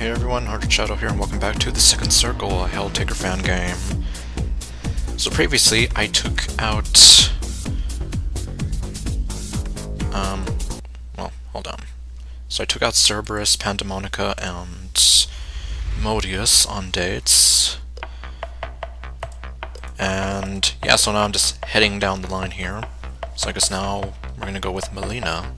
Hey everyone, ArdrethShadow here, and welcome back to the Second Circle, a Helltaker fan game. So previously, I took out... hold on. So I took out Cerberus, Pandemonica, and Modius on dates. And yeah, so now I'm just heading down the line here. So I guess now we're gonna go with Malina.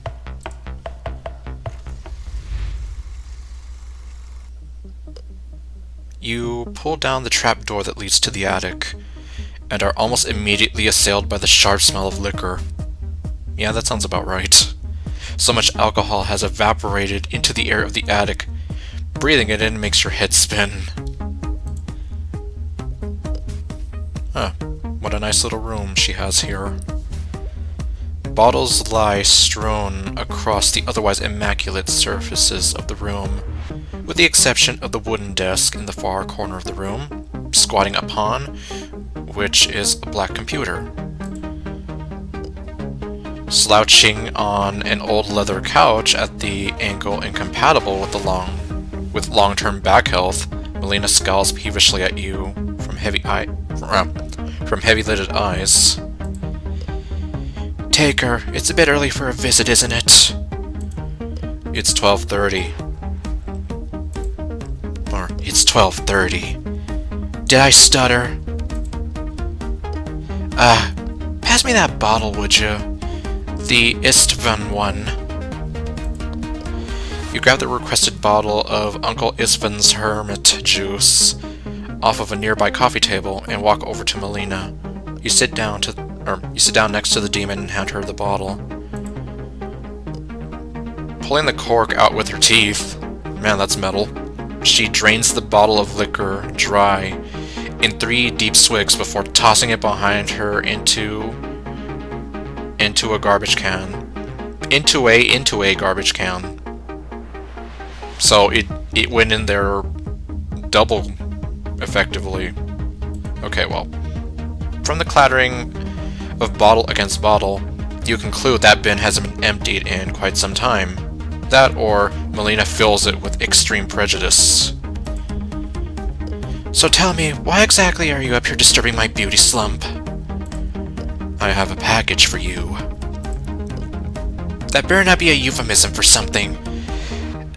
You pull down the trapdoor that leads to the attic, and are almost immediately assailed by the sharp smell of liquor. Yeah, that sounds about right. So much alcohol has evaporated into the air of the attic. Breathing it in makes your head spin. Huh, what a nice little room she has here. Bottles lie strewn across the otherwise immaculate surfaces of the room, with the exception of the wooden desk in the far corner of the room, squatting upon which is a black computer. Slouching on an old leather couch at the angle incompatible with long-term back health, Malina scowls peevishly at you from heavy-lidded eyes. Taker, it's a bit early for a visit, isn't it? It's 12:30. Or, it's 12:30. Did I stutter? Pass me that bottle, would you? The Istvan one. You grab the requested bottle of Uncle Istvan's Hermit juice off of a nearby coffee table and walk over to Malina. You sit down next to the demon and hand her the bottle. Pulling the cork out with her teeth, man, that's metal, she drains the bottle of liquor dry in 3 deep swigs before tossing it behind her into a garbage can. Into a garbage can. So it went in there double effectively. Okay, well, from the clattering of bottle against bottle, you conclude that bin hasn't been emptied in quite some time. That or Malina fills it with extreme prejudice. So tell me, why exactly are you up here disturbing my beauty slump? I have a package for you. That better not be a euphemism for something.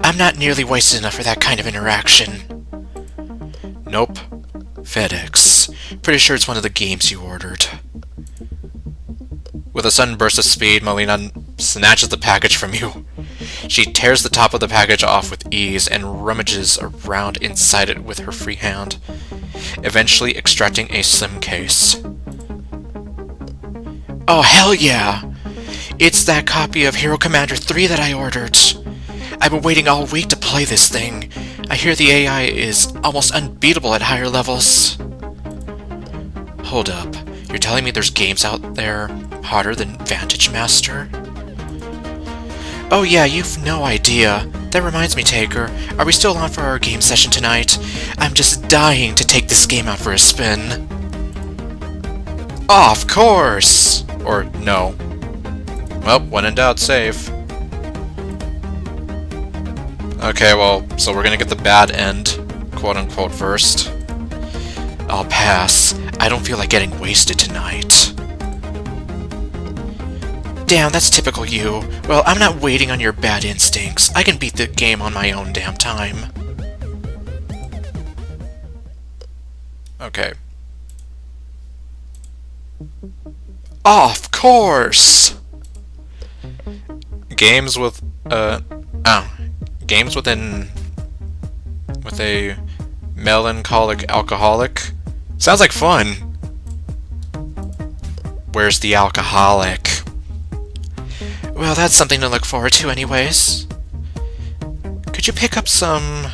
I'm not nearly wasted enough for that kind of interaction. Nope. FedEx. Pretty sure it's one of the games you ordered. With a sudden burst of speed, Malina snatches the package from you. She tears the top of the package off with ease and rummages around inside it with her free hand, eventually extracting a SIM case. Oh, hell yeah! It's that copy of Hero Commander 3 that I ordered. I've been waiting all week to play this thing. I hear the AI is almost unbeatable at higher levels. Hold up. You're telling me there's games out there harder than Vantage Master? Oh yeah, you've no idea. That reminds me, Taker. Are we still on for our game session tonight? I'm just dying to take this game out for a spin. Of course! Or no. Well, when in doubt, save. Okay, well, so we're gonna get the bad end, quote-unquote, first. I'll pass. I don't feel like getting wasted tonight. Damn, that's typical you. Well, I'm not waiting on your bad instincts. I can beat the game on my own damn time. Okay. Of course! Games with a melancholic alcoholic? Sounds like fun. Where's the alcoholic? Well, that's something to look forward to anyways. Could you pick up some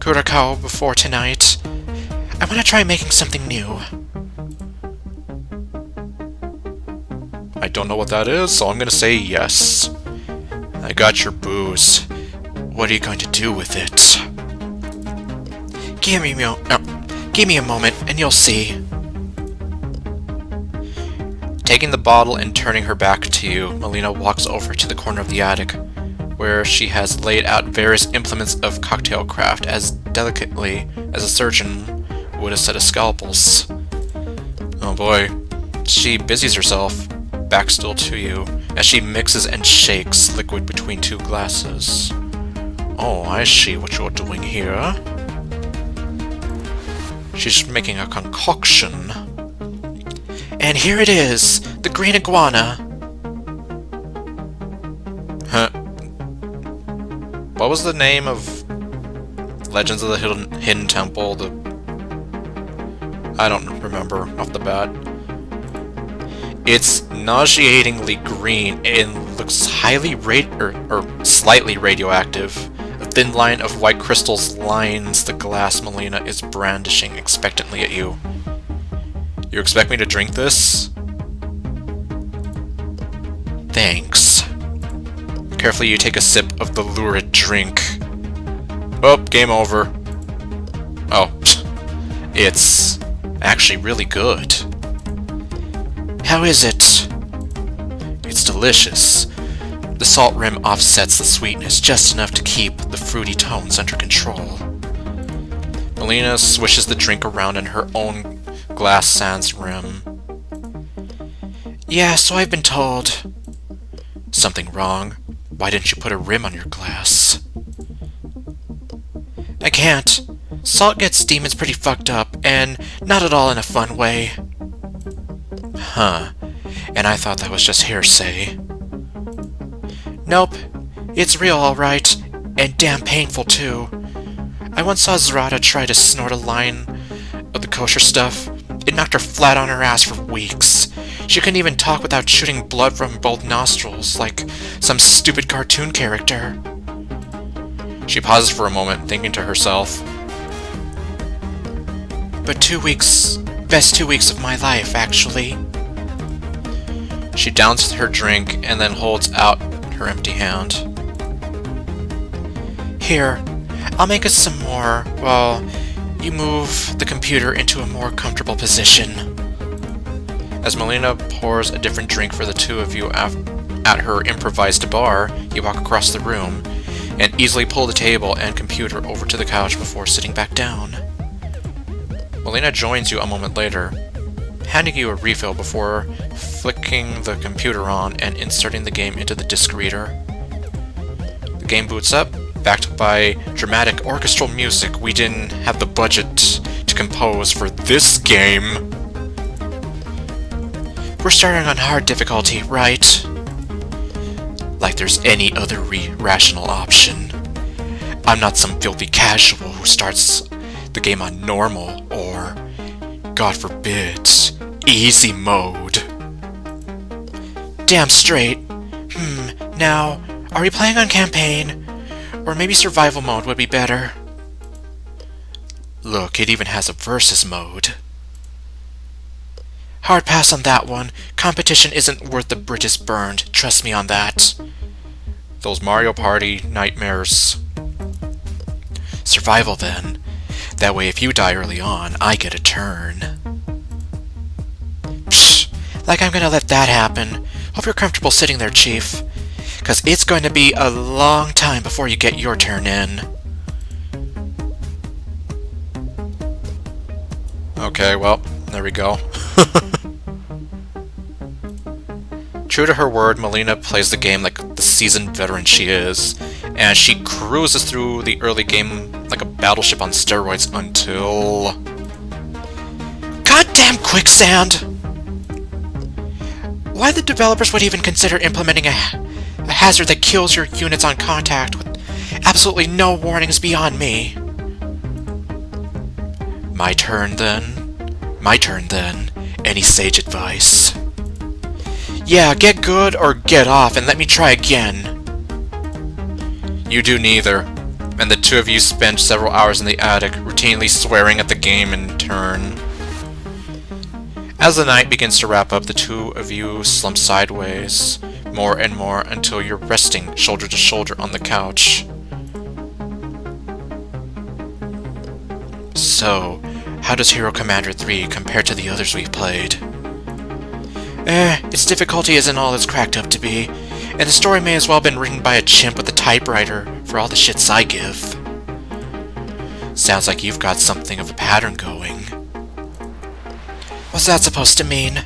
curacao before tonight? I want to try making something new. I don't know what that is, so I'm gonna say yes. I got your booze. What are you going to do with it? Give me a moment, and you'll see. Taking the bottle and turning her back to you, Malina walks over to the corner of the attic. where she has laid out various implements of cocktail craft as delicately as a surgeon would a set of scalpels. Oh boy, she busies herself, back still to you, as she mixes and shakes liquid between two glasses. Oh, I see what you're doing here. She's making a concoction. And here it is, the green iguana. Huh. What was the name of Legends of the Hidden Temple? I don't remember off the bat. It's nauseatingly green and looks highly slightly radioactive. A thin line of white crystals lines the glass Malina is brandishing expectantly at you. You expect me to drink this? Thanks. Carefully you take a sip of the lurid drink. Oh, game over. Oh, it's actually really good. How is it? It's delicious. The salt rim offsets the sweetness just enough to keep the fruity tones under control. Malina swishes the drink around in her own glass sans rim. Yeah, so I've been told. Something wrong? Why didn't you put a rim on your glass? I can't. Salt gets demons pretty fucked up, and not at all in a fun way. Huh. And I thought that was just hearsay. Nope. It's real alright, and damn painful too. I once saw Zrada try to snort a line of the kosher stuff. It knocked her flat on her ass for weeks. She couldn't even talk without shooting blood from both nostrils, like some stupid cartoon character. She pauses for a moment, thinking to herself. But 2 weeks... best 2 weeks of my life, actually. She downs her drink, and then holds out her empty hand. Here, I'll make us some more, while you move the computer into a more comfortable position. As Malina pours a different drink for the two of you at her improvised bar, you walk across the room, and easily pull the table and computer over to the couch before sitting back down. Malina joins you a moment later, handing you a refill before flicking the computer on and inserting the game into the disc reader. The game boots up, backed by dramatic orchestral music we didn't have the budget to compose for this game. We're starting on hard difficulty, right? Like there's any other rational option. I'm not some filthy casual who starts the game on normal or, God forbid, easy mode. Damn straight. Now, are we playing on campaign? Or maybe survival mode would be better. Look, it even has a versus mode. Hard pass on that one. Competition isn't worth the bridges burned. Trust me on that. Those Mario Party nightmares. Survival, then. That way, if you die early on, I get a turn. Psh, like I'm gonna let that happen. Hope you're comfortable sitting there, Chief. 'Cause it's going to be a long time before you get your turn in. Okay, well, there we go. True to her word, Malina plays the game like the seasoned veteran she is, and she cruises through the early game like a battleship on steroids until... Goddamn quicksand! Why the developers would even consider implementing a hazard that kills your units on contact with absolutely no warnings beyond me. My turn then? My turn then. Any sage advice? Yeah, get good or get off and let me try again. You do neither, and the two of you spend several hours in the attic, routinely swearing at the game in turn. As the night begins to wrap up, the two of you slump sideways, more and more until you're resting shoulder to shoulder on the couch. So, how does Hero Commander 3 compare to the others we've played? Its difficulty isn't all it's cracked up to be, and the story may as well have been written by a chimp with a typewriter for all the shits I give. Sounds like you've got something of a pattern going. What's that supposed to mean?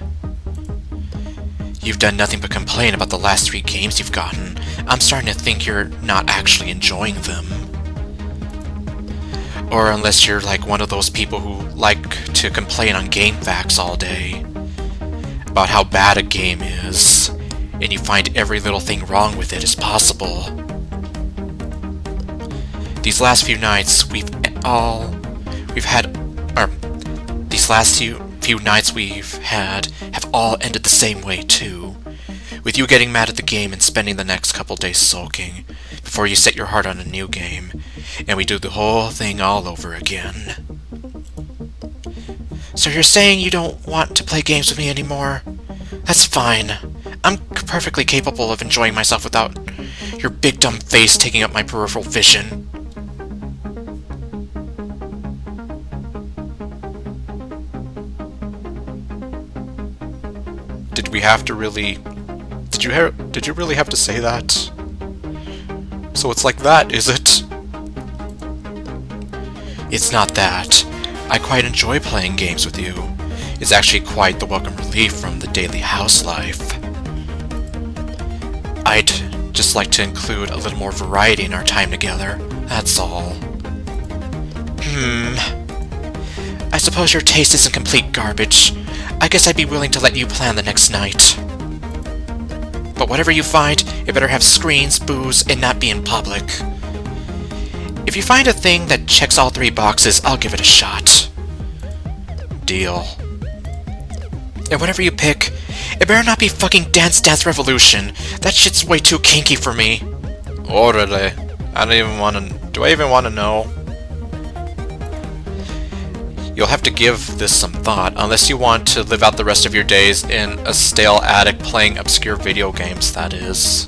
You've done nothing but complain about the last 3 games you've gotten. I'm starting to think you're not actually enjoying them. Or unless you're like one of those people who like to complain on GameFAQs all day about how bad a game is, and you find every little thing wrong with it is possible. These last few nights these last few nights we've had have all ended the same way too, with you getting mad at the game and spending the next couple days sulking before you set your heart on a new game, and we do the whole thing all over again. So you're saying you don't want to play games with me anymore? That's fine. I'm perfectly capable of enjoying myself without your big dumb face taking up my peripheral vision. Did you really have to say that? So it's like that, is it? It's not that. I quite enjoy playing games with you. It's actually quite the welcome relief from the daily house life. I'd just like to include a little more variety in our time together, that's all. I suppose your taste isn't complete garbage. I guess I'd be willing to let you plan the next night. But whatever you find, it better have screens, booze, and not be in public. If you find a thing that checks all 3 boxes, I'll give it a shot. Deal. And whatever you pick, it better not be fucking Dance Dance Revolution. That shit's way too kinky for me. Oh, really? Do I even want to know? You'll have to give this some thought, unless you want to live out the rest of your days in a stale attic playing obscure video games, that is.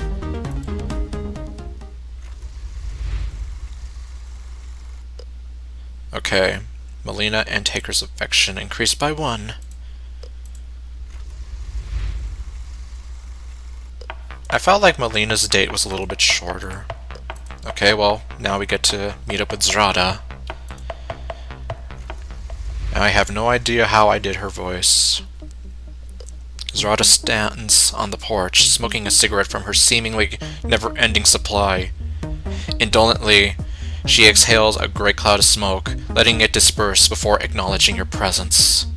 Okay, Malina and Taker's affection increased by 1. I felt like Malina's date was a little bit shorter. Okay, well, now we get to meet up with Zrada. I have no idea how I did her voice. Zrada stands on the porch, smoking a cigarette from her seemingly never-ending supply. Indolently, she exhales a great cloud of smoke, letting it disperse before acknowledging your presence.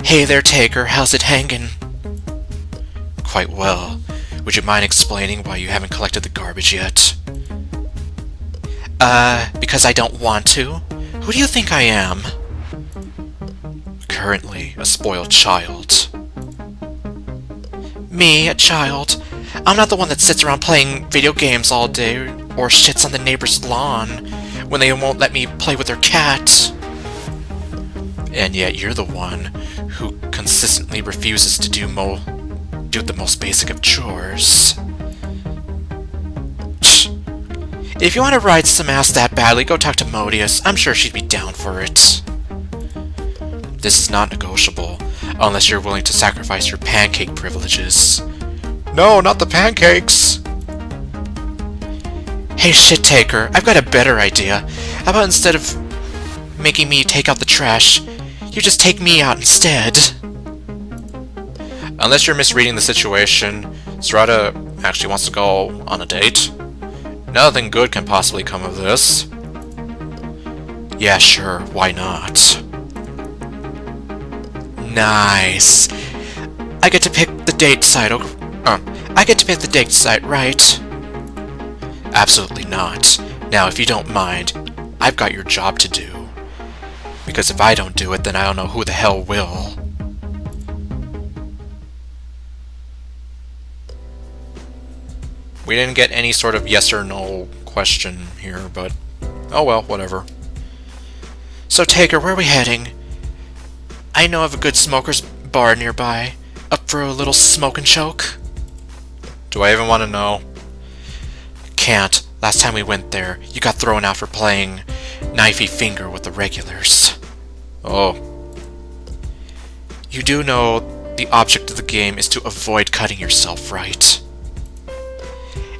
Hey there, Taker, how's it hangin'? Quite well. Would you mind explaining why you haven't collected the garbage yet? Because I don't want to? Who do you think I am? Currently, a spoiled child. Me, a child? I'm not the one that sits around playing video games all day or shits on the neighbor's lawn when they won't let me play with their cat. And yet you're the one who consistently refuses to do the most basic of chores. If you want to ride some ass that badly, go talk to Modius. I'm sure she'd be down for it. This is not negotiable, unless you're willing to sacrifice your pancake privileges. No, not the pancakes! Hey, shit taker, I've got a better idea. How about instead of making me take out the trash, you just take me out instead? Unless you're misreading the situation, Zrada actually wants to go on a date. Nothing good can possibly come of this. Yeah, sure, why not? Nice. I get to pick the date site, right? Absolutely not. Now, if you don't mind, I've got your job to do. Because if I don't do it, then I don't know who the hell will. We didn't get any sort of yes or no question here, but oh well, whatever. So, Taker, where are we heading? I know of a good smoker's bar nearby. Up for a little smoke and choke? Do I even want to know? Can't. Last time we went there, you got thrown out for playing knifey finger with the regulars. Oh. You do know the object of the game is to avoid cutting yourself, right?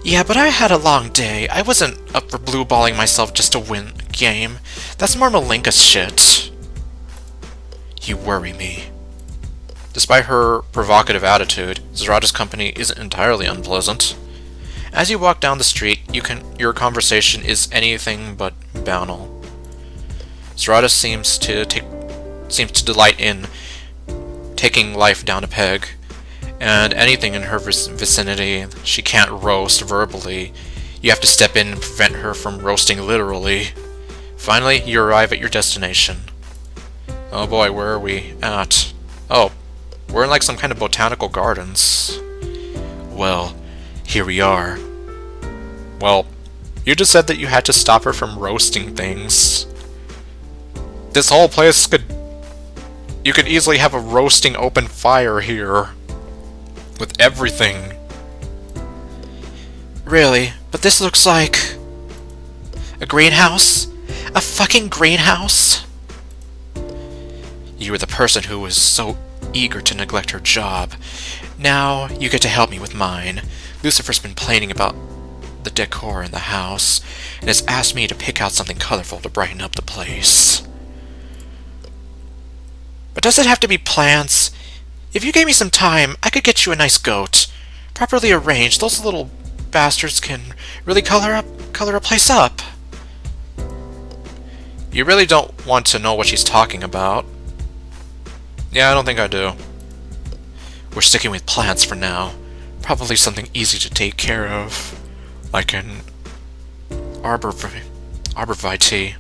Yeah, but I had a long day. I wasn't up for blue-balling myself just to win a game. That's more Malinka's shit. You worry me. Despite her provocative attitude, Zrada's company isn't entirely unpleasant. As you walk down the street, your conversation is anything but banal. Zrada seems to delight in taking life down a peg, and anything in her vicinity she can't roast verbally. You have to step in and prevent her from roasting literally. Finally, you arrive at your destination. Oh boy, where are we at? Oh, we're in like some kind of botanical gardens. Well, here we are. Well, you just said that you had to stop her from roasting things. This whole place you could easily have a roasting open fire here. With everything. Really? But this looks like a greenhouse? A fucking greenhouse? You were the person who was so eager to neglect her job. Now you get to help me with mine. Lucifer's been complaining about the decor in the house, and has asked me to pick out something colorful to brighten up the place. But does it have to be plants? If you gave me some time, I could get you a nice goat. Properly arranged, those little bastards can really color a place up. You really don't want to know what she's talking about. Yeah, I don't think I do. We're sticking with plants for now. Probably something easy to take care of. Like an arborvitae.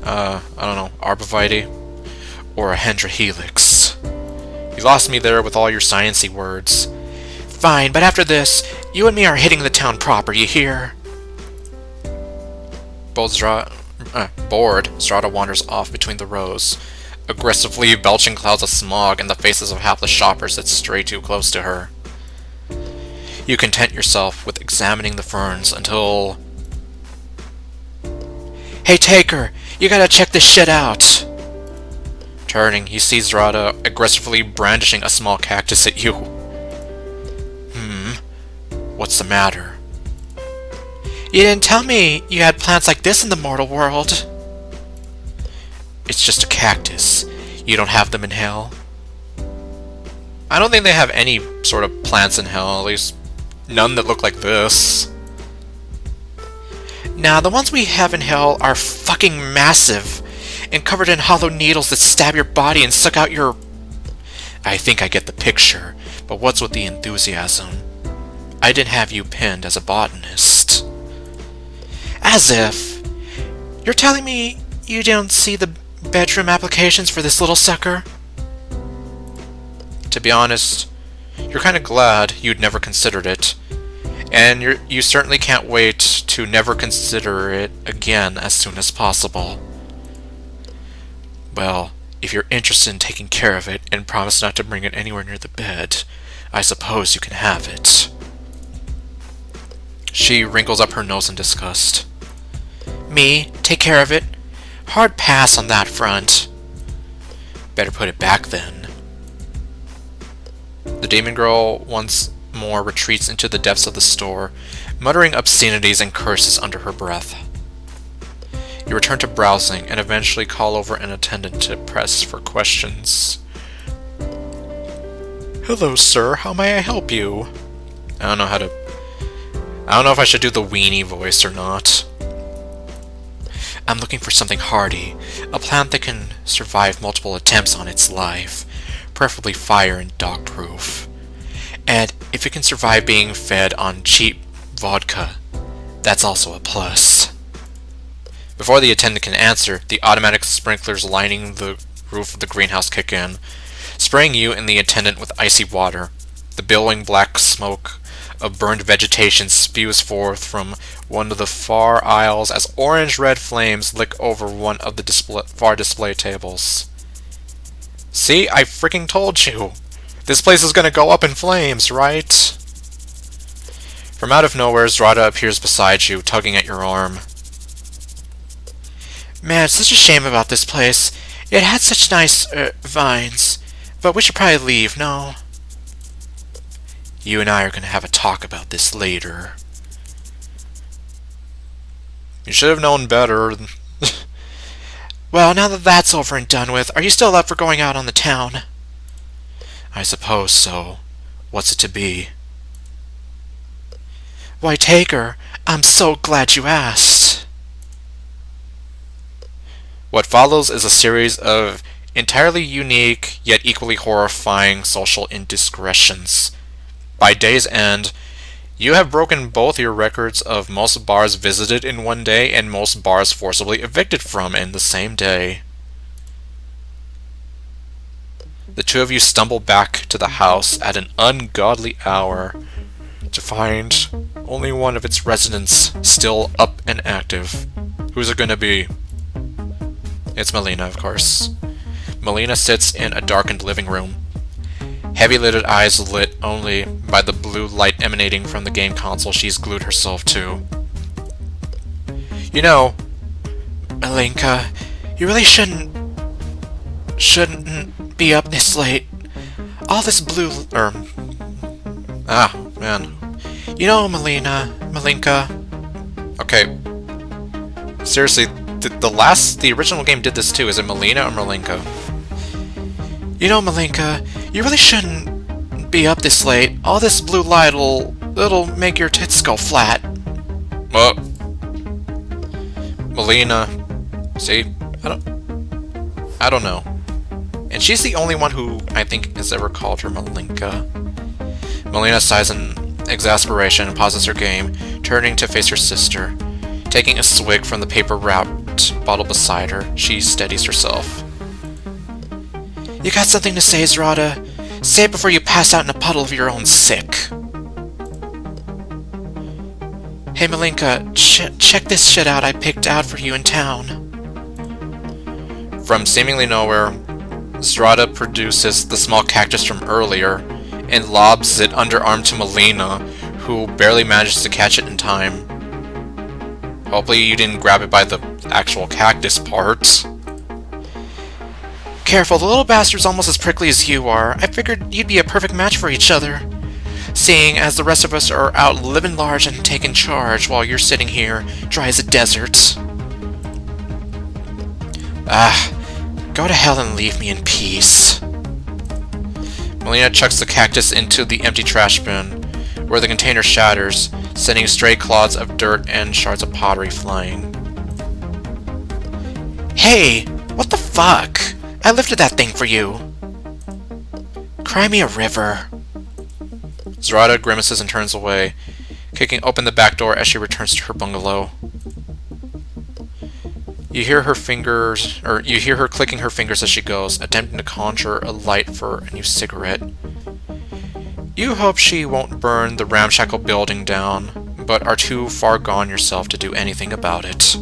I don't know, arborvitae? Or a hendrahelix. You lost me there with all your sciencey words. Fine, but after this, you and me are hitting the town proper, you hear? Bored, Zrada wanders off between the rows, aggressively belching clouds of smog in the faces of hapless shoppers that stray too close to her. You content yourself with examining the ferns until... Hey, Taker! You gotta check this shit out! Turning, he sees Zrada aggressively brandishing a small cactus at you. What's the matter? You didn't tell me you had plants like this in the mortal world. It's just a cactus. You don't have them in hell? I don't think they have any sort of plants in hell, at least none that look like this. Nah, the ones we have in hell are fucking massive, and covered in hollow needles that stab your body and suck out your... I think I get the picture, but what's with the enthusiasm? I didn't have you pinned as a botanist. As if... You're telling me you don't see the bedroom applications for this little sucker? To be honest, you're kind of glad you'd never considered it. And you certainly can't wait to never consider it again as soon as possible. Well, if you're interested in taking care of it and promise not to bring it anywhere near the bed, I suppose you can have it. She wrinkles up her nose in disgust. Me? Take care of it? Hard pass on that front. Better put it back then. The demon girl once more retreats into the depths of the store, muttering obscenities and curses under her breath. You return to browsing and eventually call over an attendant to press for questions. Hello, sir. How may I help you? I don't know if I should do the weenie voice or not. I'm looking for something hardy, a plant that can survive multiple attempts on its life, preferably fire and dog-proof. And if it can survive being fed on cheap vodka, that's also a plus. Before the attendant can answer, the automatic sprinklers lining the roof of the greenhouse kick in, spraying you and the attendant with icy water. The billowing black smoke of burned vegetation spews forth from one of the far aisles as orange-red flames lick over one of the far display tables. See, I freaking told you! This place is gonna go up in flames, right? From out of nowhere, Zrada appears beside you, tugging at your arm. Man, it's such a shame about this place. It had such nice, vines. But we should probably leave, no? You and I are gonna have a talk about this later. You should have known better. Well, now that that's over and done with, are you still up for going out on the town? I suppose so. What's it to be? Why, Taker, I'm so glad you asked. What follows is a series of entirely unique, yet equally horrifying social indiscretions. By day's end, you have broken both your records of most bars visited in one day and most bars forcibly evicted from in the same day. The two of you stumble back to the house at an ungodly hour to find only one of its residents still up and active. Who's it gonna be? It's Malina, of course. Malina sits in a darkened living room, heavy-lidded eyes lit only by the blue light emanating from the game console she's glued herself to. You know, Malinka, you really shouldn't be up this late. All this blue... man. You know, Malinka... Okay. Seriously, the original game did this too. Is it Malina or Malinka? You know, Malinka, you really shouldn't be up this late. All this blue it'll make your tits go flat. Well, Malina, see, I don't know. And she's the only one who I think has ever called her Malinka. Malina sighs in exasperation and pauses her game, turning to face her sister. Taking a swig from the paper-wrapped bottle beside her, she steadies herself. You got something to say, Zrada? Say it before you pass out in a puddle of your own sick. Hey, Malinka, check this shit out I picked out for you in town. From seemingly nowhere, Zrada produces the small cactus from earlier and lobs it underarm to Malina, who barely manages to catch it in time. Hopefully you didn't grab it by the actual cactus part. Careful, the little bastard's almost as prickly as you are. I figured you'd be a perfect match for each other. Seeing as the rest of us are out living large and taking charge while you're sitting here, dry as a desert. Go to hell and leave me in peace. Malina chucks the cactus into the empty trash bin, where the container shatters, sending stray clods of dirt and shards of pottery flying. Hey! What the fuck? I lifted that thing for you. Cry me a river. Zrada grimaces and turns away, kicking open the back door as she returns to her bungalow. You hear her clicking her fingers as she goes, attempting to conjure a light for a new cigarette. You hope she won't burn the ramshackle building down, but are too far gone yourself to do anything about it.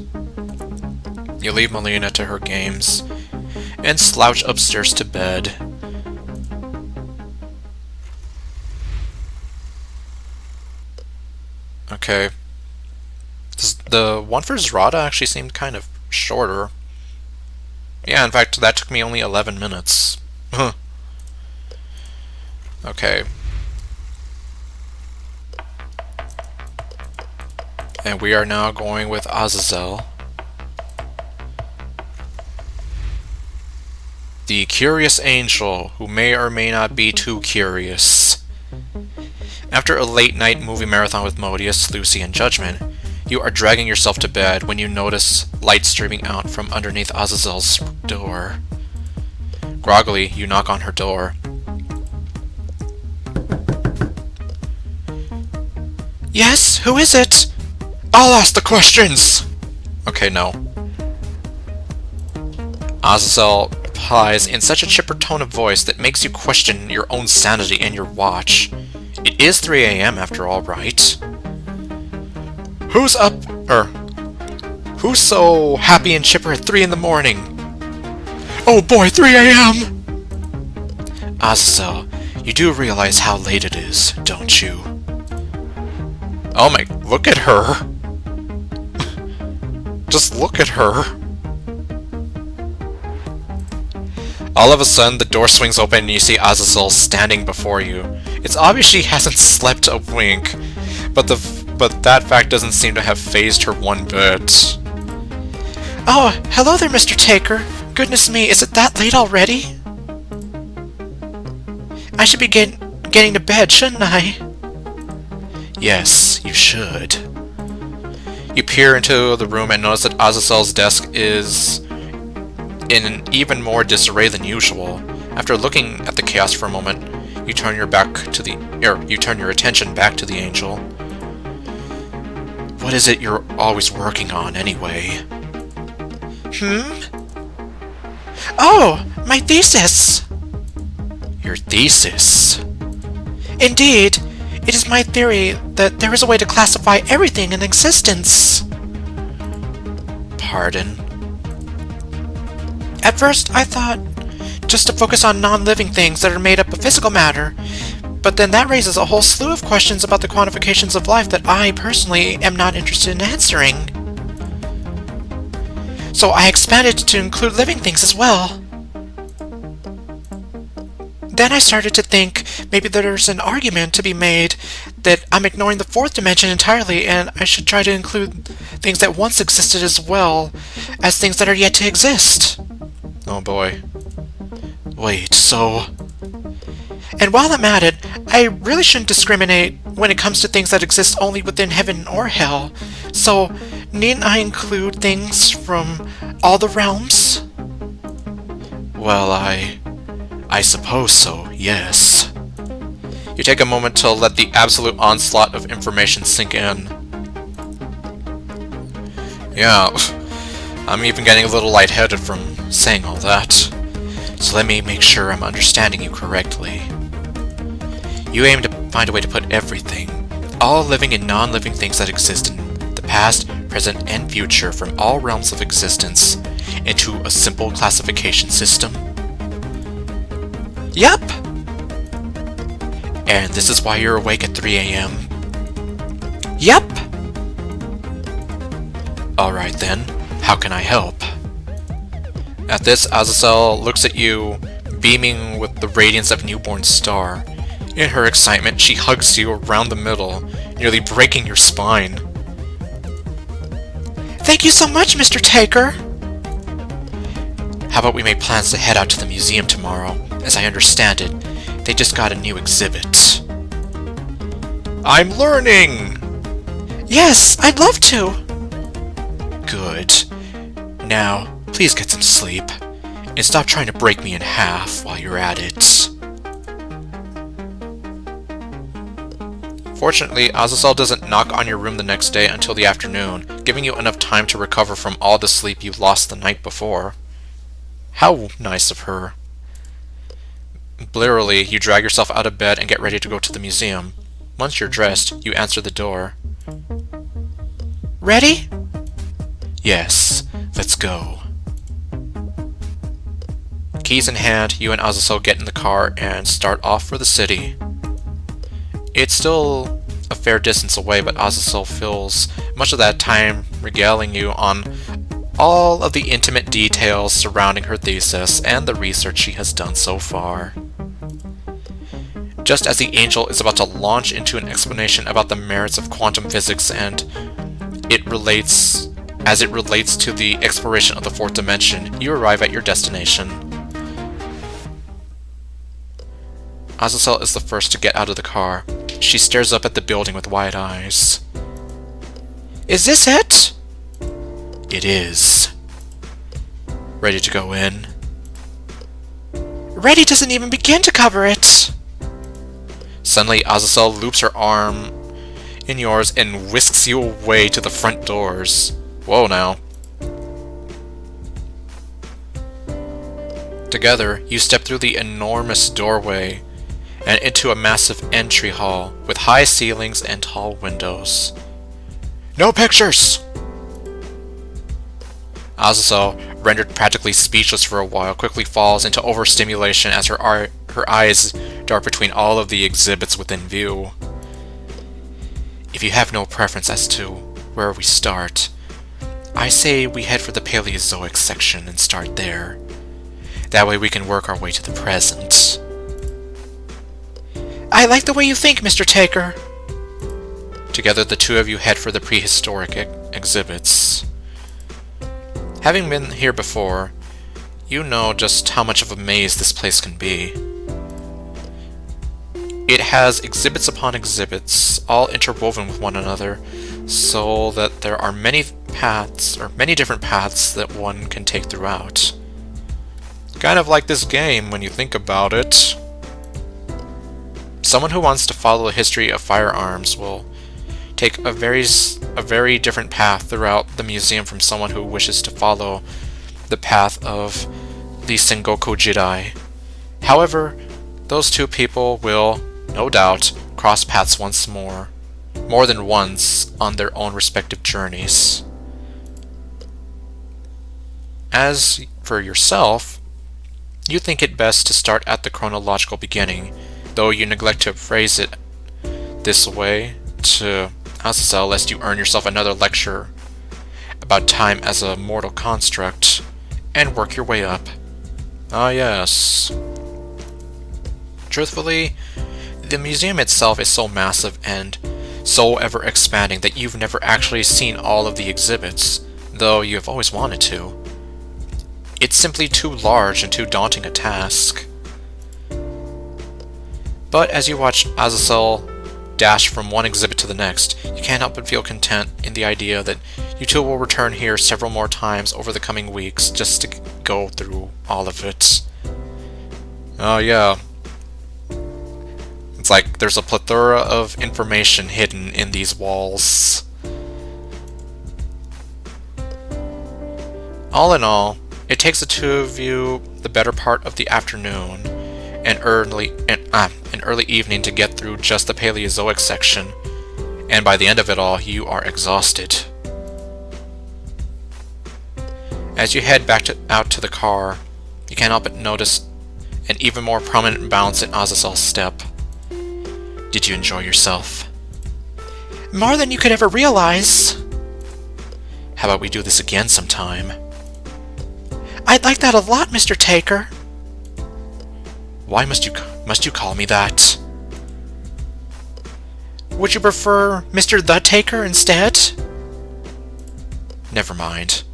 You leave Malina to her games, and slouch upstairs to bed. Okay. The one for Zrada actually seemed kind of shorter. Yeah, in fact, that took me only 11 minutes. Okay. And we are now going with Azazel. The curious angel who may or may not be too curious. After a late night movie marathon with Modius, Lucy, and Judgment, you are dragging yourself to bed when you notice light streaming out from underneath Azazel's door. Groggily, you knock on her door. Yes? Who is it? I'll ask the questions! Okay, no. Azazel replies in such a chipper tone of voice that makes you question your own sanity and your watch. It is 3 a.m. after all, right? Who's up, who's so happy and chipper at 3 in the morning? Oh boy, 3 a.m.! Azazel, you do realize how late it is, don't you? Oh my, look at her! Just look at her! All of a sudden, the door swings open and you see Azazel standing before you. It's obvious she hasn't slept a wink, but that fact doesn't seem to have fazed her one bit. Oh, hello there, Mr. Taker. Goodness me, is it that late already? I should be getting to bed, shouldn't I? Yes, you should. You peer into the room and notice that Azazel's desk is in even more disarray than usual. After looking at the chaos for a moment, you turn your attention back to the angel. What is it you're always working on, anyway? Oh, my thesis! Your thesis? Indeed, it is my theory that there is a way to classify everything in existence. Pardon? At first, I thought just to focus on non-living things that are made up of physical matter, but then that raises a whole slew of questions about the quantifications of life that I personally am not interested in answering. So I expanded to include living things as well. Then I started to think maybe there's an argument to be made that I'm ignoring the fourth dimension entirely and I should try to include things that once existed as well as things that are yet to exist. Oh boy. Wait, so... And while I'm at it, I really shouldn't discriminate when it comes to things that exist only within heaven or hell. So, needn't I include things from all the realms? Well, I suppose so, yes. You take a moment to let the absolute onslaught of information sink in. Yeah, I'm even getting a little lightheaded from saying all that. So let me make sure I'm understanding you correctly. You aim to find a way to put everything, all living and non-living things that exist in the past, present, and future from all realms of existence, into a simple classification system? Yup! And this is why you're awake at 3 a.m.? Yup! Alright then, how can I help? At this, Azazel looks at you, beaming with the radiance of a newborn star. In her excitement, she hugs you around the middle, nearly breaking your spine. Thank you so much, Mr. Taker! How about we make plans to head out to the museum tomorrow? As I understand it, they just got a new exhibit. I'm learning! Yes, I'd love to! Good. Now, please get some sleep, and stop trying to break me in half while you're at it. Fortunately, Azazel doesn't knock on your room the next day until the afternoon, giving you enough time to recover from all the sleep you lost the night before. How nice of her. Blearily, you drag yourself out of bed and get ready to go to the museum. Once you're dressed, you answer the door. Ready? Yes, let's go. Keys in hand, you and Azazel get in the car and start off for the city. It's still a fair distance away, but Azazel fills much of that time regaling you on all of the intimate details surrounding her thesis and the research she has done so far. Just as the angel is about to launch into an explanation about the merits of quantum physics and it relates to the exploration of the fourth dimension, you arrive at your destination. Azazel is the first to get out of the car. She stares up at the building with wide eyes. Is this it? It is. Ready to go in? Ready doesn't even begin to cover it! Suddenly, Azazel loops her arm in yours and whisks you away to the front doors. Whoa now. Together, you step through the enormous doorway and into a massive entry hall with high ceilings and tall windows. No pictures! Azazel, rendered practically speechless for a while, quickly falls into overstimulation as her eyes dart between all of the exhibits within view. If you have no preference as to where we start, I say we head for the Paleozoic section and start there. That way we can work our way to the present. I like the way you think, Mr. Taker. Together, the two of you head for the prehistoric exhibits. Having been here before, you know just how much of a maze this place can be. It has exhibits upon exhibits, all interwoven with one another, so that there are many paths, or many different paths that one can take throughout. Kind of like this game when you think about it. Someone who wants to follow the history of firearms will take a very different path throughout the museum from someone who wishes to follow the path of the Sengoku Jidai. However, those two people will, no doubt, cross paths once more than once on their own respective journeys. As for yourself, you think it best to start at the chronological beginning, though you neglect to phrase it this way to Azazel lest you earn yourself another lecture about time as a mortal construct, and work your way up. Ah yes. Truthfully, the museum itself is so massive and so ever-expanding that you've never actually seen all of the exhibits, though you have always wanted to. It's simply too large and too daunting a task. But as you watch Azazel dash from one exhibit to the next, you can't help but feel content in the idea that you two will return here several more times over the coming weeks just to go through all of it. Oh yeah. It's like there's a plethora of information hidden in these walls. All in all, it takes the two of you the better part of the afternoon and early evening to get through just the Paleozoic section, and by the end of it all, you are exhausted. As you head back out to the car, you can't help but notice an even more prominent bounce in Azazel's step. Did you enjoy yourself? More than you could ever realize. How about we do this again sometime? I'd like that a lot, Mr. Taker. Why must you call me that? Would you prefer Mr. The Taker instead? Never mind.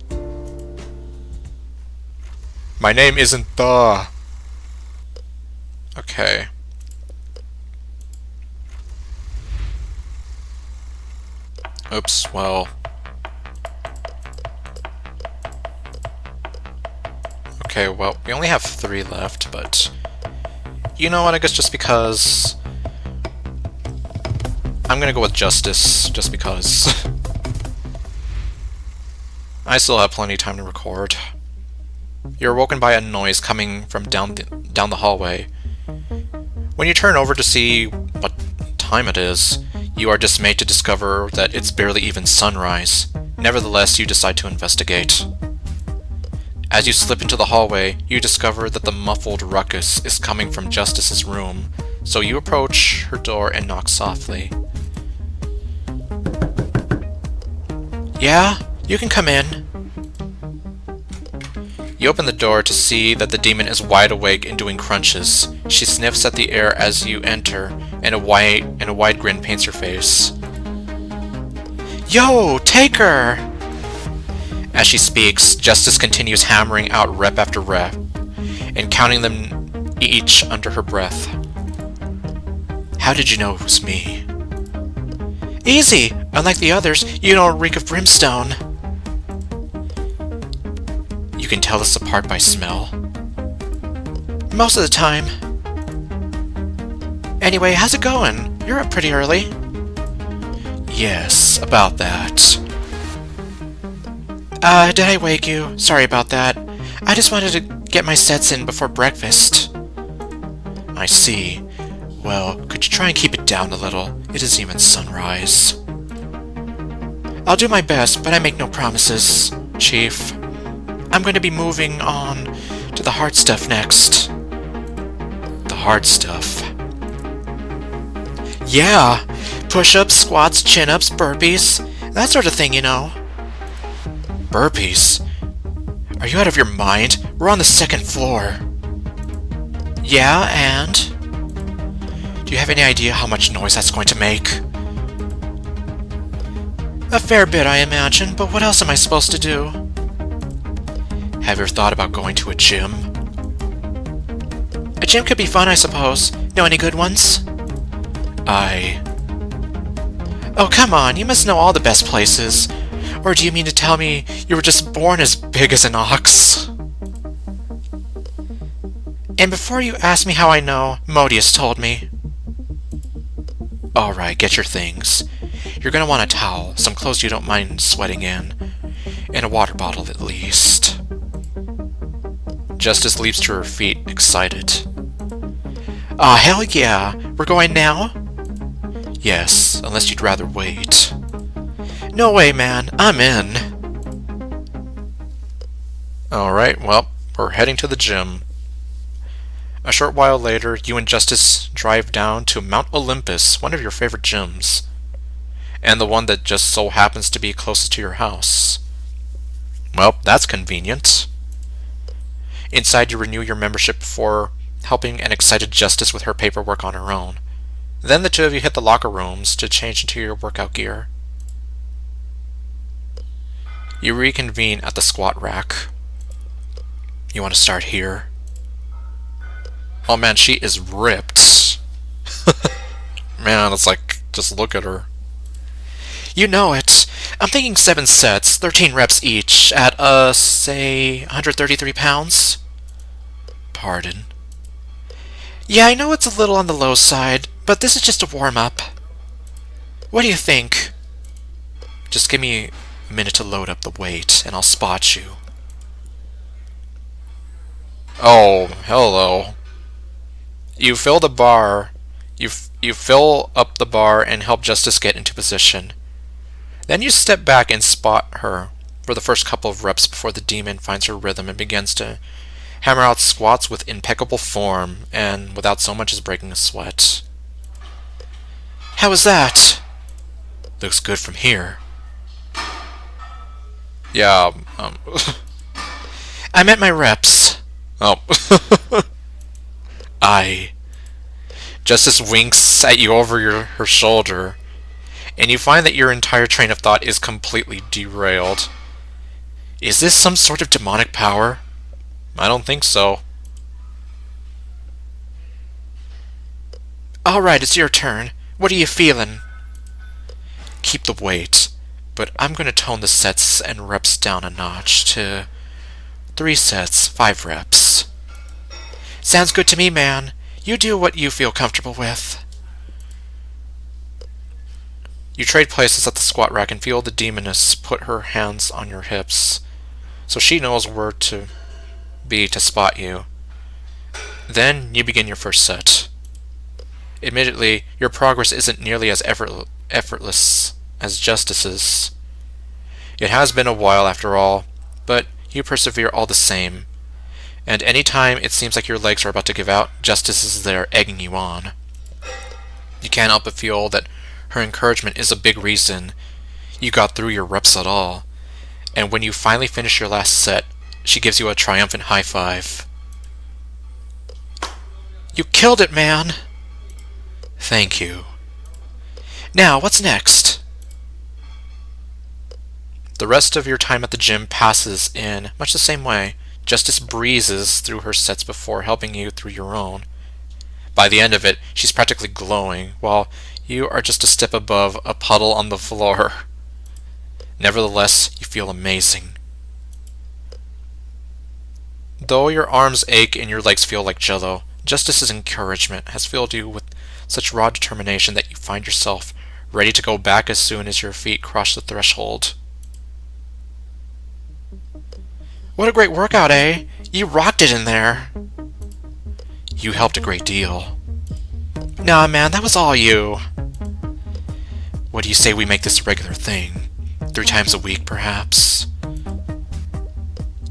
My name isn't The. Okay. Oops, well. Okay, well, we only have 3 left, but you know what, I guess just because I'm gonna go with Justice, just because I still have plenty of time to record. You're awoken by a noise coming from down the hallway. When you turn over to see what time it is, you are dismayed to discover that it's barely even sunrise. Nevertheless, you decide to investigate. As you slip into the hallway, you discover that the muffled ruckus is coming from Justice's room, so you approach her door and knock softly. Yeah, you can come in. You open the door to see that the demon is wide awake and doing crunches. She sniffs at the air as you enter, and a wide grin paints her face. Yo, Taker! As she speaks, Justice continues hammering out rep after rep, and counting them each under her breath. How did you know it was me? Easy! Unlike the others, you don't reek of brimstone. You can tell us apart by smell? Most of the time. Anyway, how's it going? You're up pretty early. Yes, about that. Did I wake you? Sorry about that. I just wanted to get my sets in before breakfast. I see. Well, could you try and keep it down a little? It isn't even sunrise. I'll do my best, but I make no promises, Chief. I'm going to be moving on to the hard stuff next. The hard stuff? Yeah, push-ups, squats, chin-ups, burpees, that sort of thing, you know. Burpees? Are you out of your mind? We're on the 2nd floor. Yeah, and? Do you have any idea how much noise that's going to make? A fair bit, I imagine, but what else am I supposed to do? Have you ever thought about going to a gym? A gym could be fun, I suppose. Know any good ones? Oh, come on, you must know all the best places. Or do you mean to tell me you were just born as big as an ox? And before you ask me how I know, Modius told me. Alright, get your things. You're gonna want a towel, some clothes you don't mind sweating in, and a water bottle at least. Justice leaps to her feet, excited. Aw, hell yeah! We're going now? Yes, unless you'd rather wait. No way, man. I'm in. Alright, well, we're heading to the gym. A short while later, you and Justice drive down to Mount Olympus, one of your favorite gyms, and the one that just so happens to be closest to your house. Well, that's convenient. Inside, you renew your membership before helping an excited Justice with her paperwork on her own. Then the two of you hit the locker rooms to change into your workout gear. You reconvene at the squat rack. You want to start here? Oh man, she is ripped. Man, it's like, just look at her. You know it. I'm thinking 7 sets, 13 reps each, at, say, 133 pounds? Pardon? Yeah, I know it's a little on the low side, but this is just a warm-up. What do you think? Just give me a minute to load up the weight, and I'll spot you. Oh, hello. You fill the bar. You fill up the bar and help Justice get into position. Then you step back and spot her for the first couple of reps before the demon finds her rhythm and begins to hammer out squats with impeccable form and without so much as breaking a sweat. How was that? Looks good from here. Yeah, I meant my reps. Oh. Justice winks at you over her shoulder, and you find that your entire train of thought is completely derailed. Is this some sort of demonic power? I don't think so. Alright, it's your turn. What are you feeling? Keep the weight, but I'm going to tone the sets and reps down a notch to 3 sets, 5 reps. Sounds good to me, man. You do what you feel comfortable with. You trade places at the squat rack and feel the demoness put her hands on your hips, so she knows where to be to spot you. Then you begin your first set. Admittedly, your progress isn't nearly as effortless as Justice's. It has been a while after all, but you persevere all the same. And any time it seems like your legs are about to give out, Justice is there egging you on. You can't help but feel that her encouragement is a big reason you got through your reps at all. And when you finally finish your last set, she gives you a triumphant high five. You killed it, man! Thank you. Now, what's next? The rest of your time at the gym passes in much the same way. Justice breezes through her sets before helping you through your own. By the end of it, she's practically glowing, while you are just a step above a puddle on the floor. Nevertheless, you feel amazing. Though your arms ache and your legs feel like jello, Justice's encouragement has filled you with such raw determination that you find yourself ready to go back as soon as your feet cross the threshold. What a great workout, eh? You rocked it in there. You helped a great deal. Nah, man, that was all you. What do you say we make this a regular thing? 3 times a week, perhaps?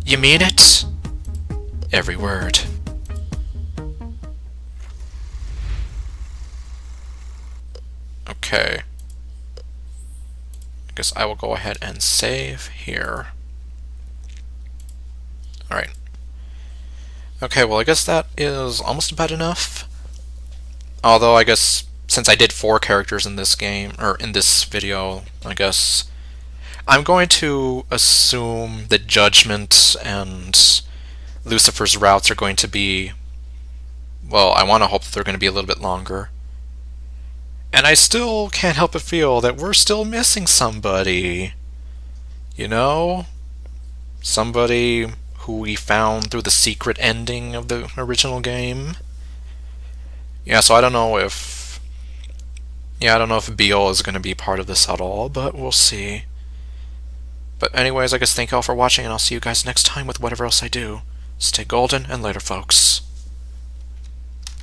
You mean it? Every word. Okay. I guess I will go ahead and save here. Alright. Okay, well I guess that is almost about enough. Although I guess since I did 4 characters in this game, or in this video, I guess I'm going to assume that Judgment and Lucifer's routes are going to be, well, I want to hope that they're going to be a little bit longer. And I still can't help but feel that we're still missing somebody. You know? Somebody who we found through the secret ending of the original game. Yeah, so I don't know if Beal is going to be part of this at all, but we'll see. But anyways, I guess thank you all for watching, and I'll see you guys next time with whatever else I do. Stay golden, and later, folks.